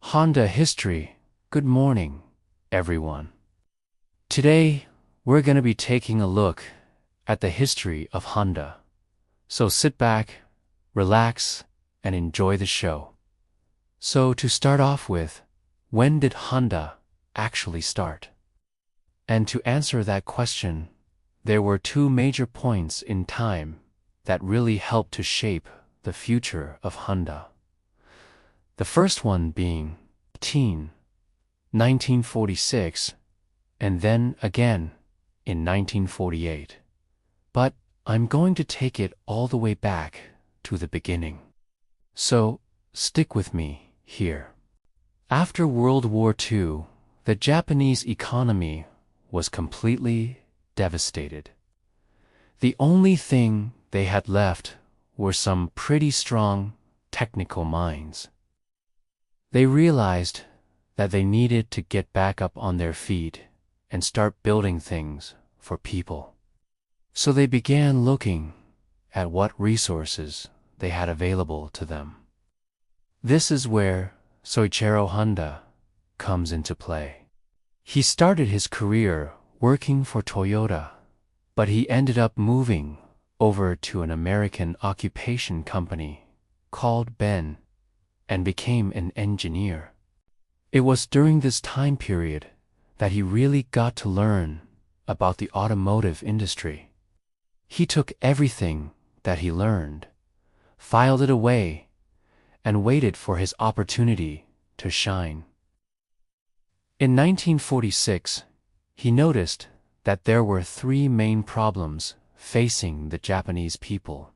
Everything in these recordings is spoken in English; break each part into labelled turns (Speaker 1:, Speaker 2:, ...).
Speaker 1: Honda history. Good morning, everyone. Today, we're going to be taking a look at the history of Honda. So sit back, relax, and enjoy the show. So to start off with, when did Honda actually start? And to answer that question, there were two major points in time that really helped to shape the future of Honda. The first one being 1946, and then again in 1948. But I'm going to take it all the way back to the beginning. So stick with me here. After World War II, the Japanese economy was completely devastated. The only thing they had left were some pretty strong technical minds. They realized that they needed to get back up on their feet and start building things for people. So they began looking at what resources they had available to them. This is where Soichiro Honda comes into play. He started his career working for Toyota, but he ended up moving over to an American occupation company called Ben and became an engineer. It was during this time period that he really got to learn about the automotive industry. He took everything that he learned, filed it away, and waited for his opportunity to shine. In 1946, he noticed that there were three main problems facing the Japanese people.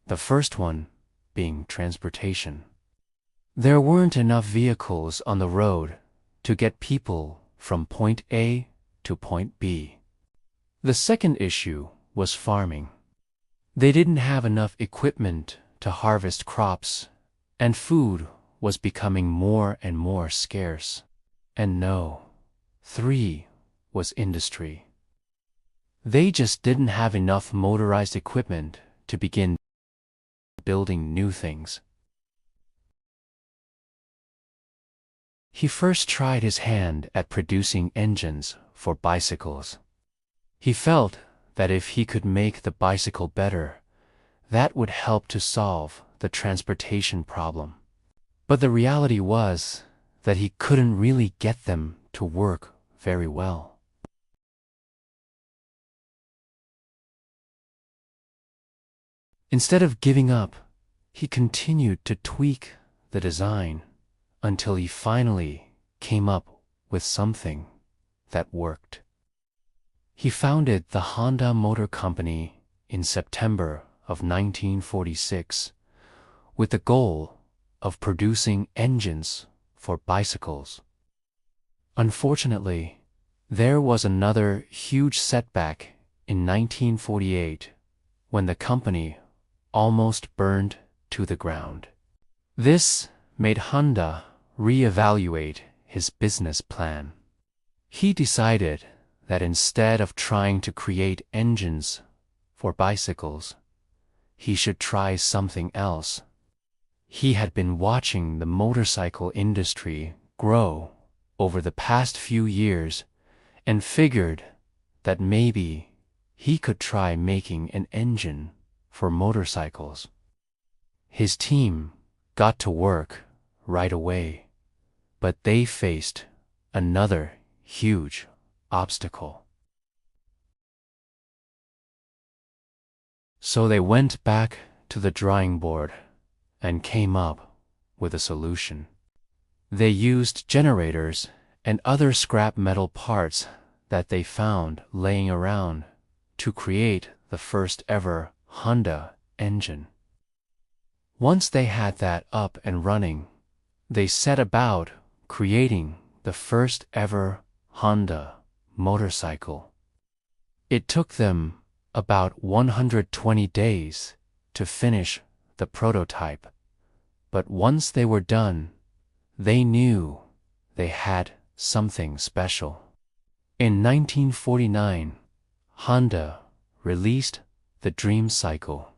Speaker 1: The first one being transportation. There weren't enough vehicles on the road to get people from point A to point B. The second issue was farming. They didn't have enough equipment to harvest crops, and food was becoming more and more scarce. And three was industry. They just didn't have enough motorized equipment to begin building new things. He first tried his hand at producing engines for bicycles. He felt that if he could make the bicycle better, that would help to solve the transportation problem. But the reality was that he couldn't really get them to work very well. Instead of giving up, he continued to tweak the design until he finally came up with something that worked. He founded the Honda Motor Company in September of 1946 with the goal of producing engines for bicycles. Unfortunately, there was another huge setback in 1948 when the company almost burned to the ground. This made Honda reevaluate his business plan. He decided that instead of trying to create engines for bicycles, he should try something else. He had been watching the motorcycle industry grow over the past few years and figured that maybe he could try making an engine for motorcycles. His team got to work right away, but they faced another huge obstacle. So they went back to the drawing board and came up with a solution. They used generators and other scrap metal parts that they found laying around to create the first ever Honda engine. Once they had that up and running, they set about creating the first ever Honda motorcycle. It took them about 120 days to finish the prototype, but once they were done, they knew they had something special. In 1949, Honda released the Dream Cycle,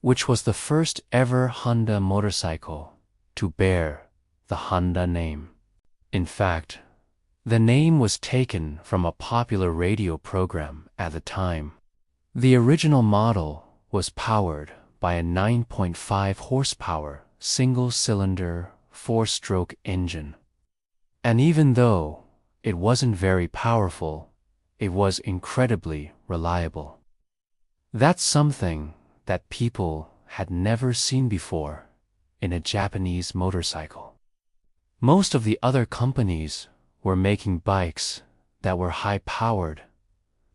Speaker 1: which was the first ever Honda motorcycle to bear the Honda name. In fact, the name was taken from a popular radio program at the time. The original model was powered by a 9.5 horsepower single-cylinder four-stroke engine. And even though it wasn't very powerful, it was incredibly reliable. That's something that people had never seen before in a Japanese motorcycle. Most of the other companies were making bikes that were high-powered,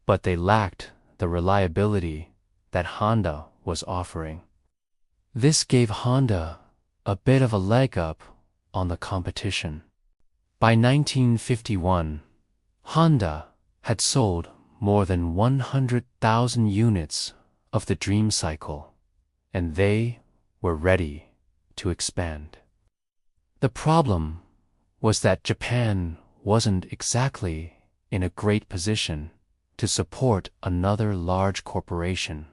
Speaker 1: but they lacked the reliability that Honda was offering. This gave Honda a bit of a leg up on the competition. By 1951, Honda had sold more than 100,000 units of the Dream Cycle, and they were ready to expand. The problem was that Japan wasn't exactly in a great position to support another large corporation.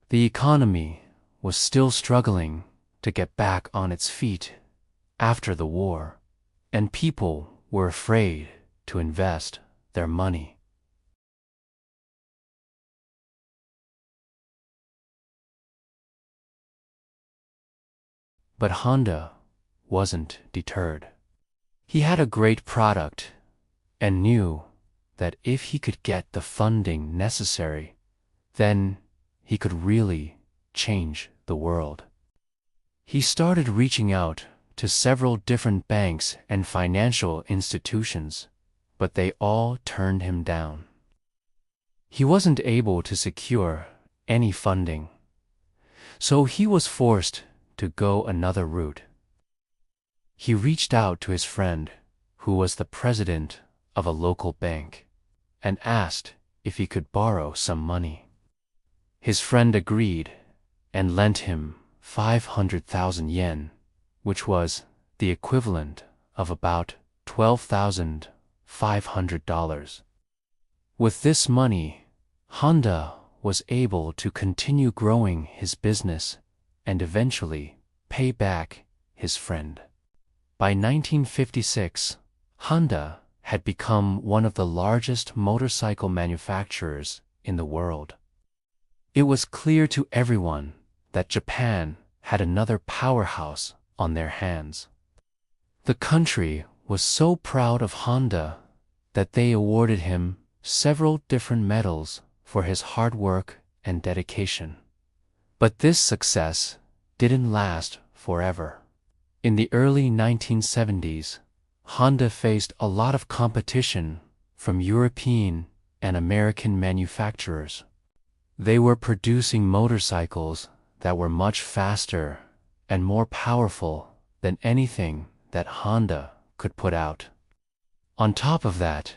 Speaker 1: The economy was still struggling to get back on its feet after the war, and people were afraid to invest their money. But Honda wasn't deterred. He had a great product and knew that if he could get the funding necessary, then he could really change the world. He started reaching out to several different banks and financial institutions, but they all turned him down. He wasn't able to secure any funding, so he was forced to go another route. He reached out to his friend, who was the president of a local bank, and asked if he could borrow some money. His friend agreed and lent him 500,000 yen, which was the equivalent of about $12,500. With this money, Honda was able to continue growing his business and eventually pay back his friend. By 1956, Honda had become one of the largest motorcycle manufacturers in the world. It was clear to everyone that Japan had another powerhouse on their hands. The country was so proud of Honda that they awarded him several different medals for his hard work and dedication. But this success didn't last forever. In the early 1970s, Honda faced a lot of competition from European and American manufacturers. They were producing motorcycles that were much faster and more powerful than anything that Honda could put out. On top of that,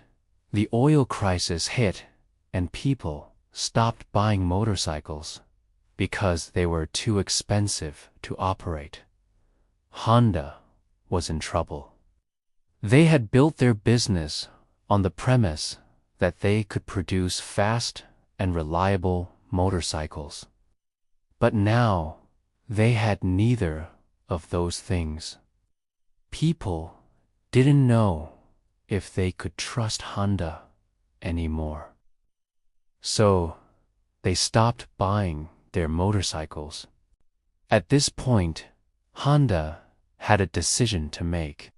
Speaker 1: the oil crisis hit and people stopped buying motorcycles because they were too expensive to operate. Honda was in trouble. They had built their business on the premise that they could produce fast and reliable motorcycles. But now they had neither of those things. People didn't know if they could trust Honda anymore. So they stopped buying their motorcycles. At this point, Honda had a decision to make.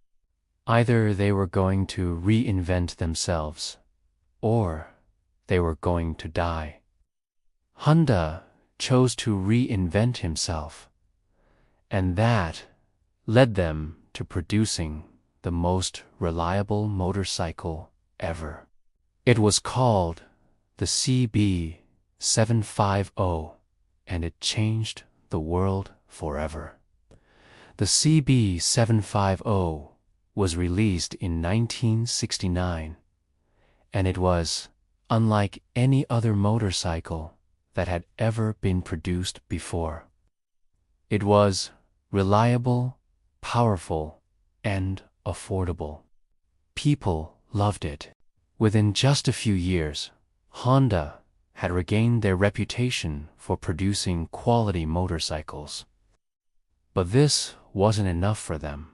Speaker 1: Either they were going to reinvent themselves, or they were going to die. Honda chose to reinvent himself, and that led them to producing the most reliable motorcycle ever. It was called the CB750, and it changed the world forever. The CB750 was released in 1969, and it was unlike any other motorcycle that had ever been produced before. It was reliable, powerful, and affordable. People loved it. Within just a few years, Honda had regained their reputation for producing quality motorcycles. But this wasn't enough for them.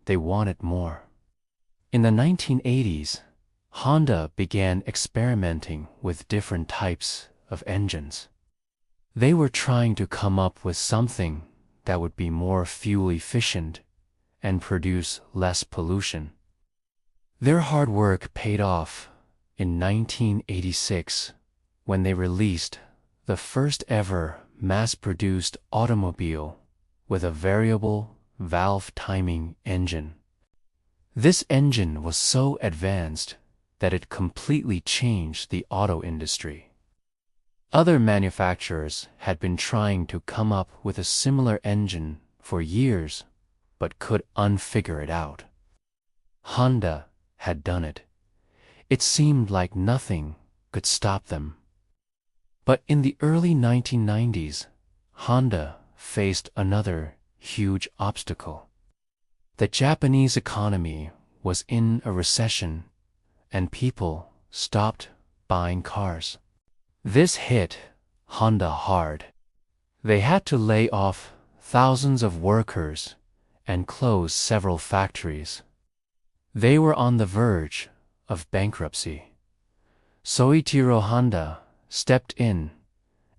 Speaker 1: they wanted more. In the 1980s, Honda began experimenting with different types of engines. They were trying to come up with something that would be more fuel efficient and produce less pollution. Their hard work paid off in 1986 when they released the first ever mass-produced automobile with a variable valve timing engine. This engine was so advanced that it completely changed the auto industry. Other manufacturers had been trying to come up with a similar engine for years, but could unfigure it out. Honda had done it. It seemed like nothing could stop them. But in the early 1990s, Honda faced another huge obstacle. The Japanese economy was in a recession, and people stopped buying cars. This hit Honda hard. They had to lay off thousands of workers and close several factories. They were on the verge of bankruptcy. Soichiro Honda stepped in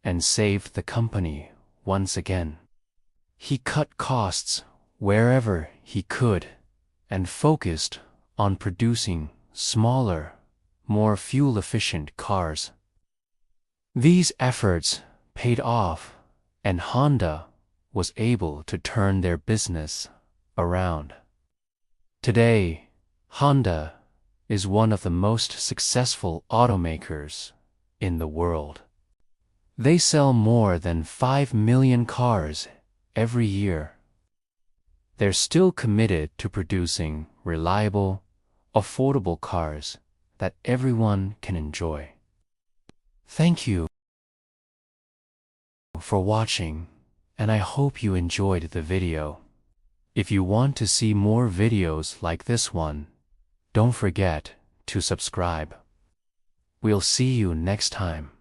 Speaker 1: and saved the company once again. He cut costs wherever he could and focused on producing smaller, more fuel-efficient cars. These efforts paid off, and Honda was able to turn their business around. Today, Honda is one of the most successful automakers in the world. They sell more than 5 million cars every year. They're still committed to producing reliable, affordable cars that everyone can enjoy. Thank you for watching, and I hope you enjoyed the video. If you want to see more videos like this one, don't forget to subscribe. We'll see you next time.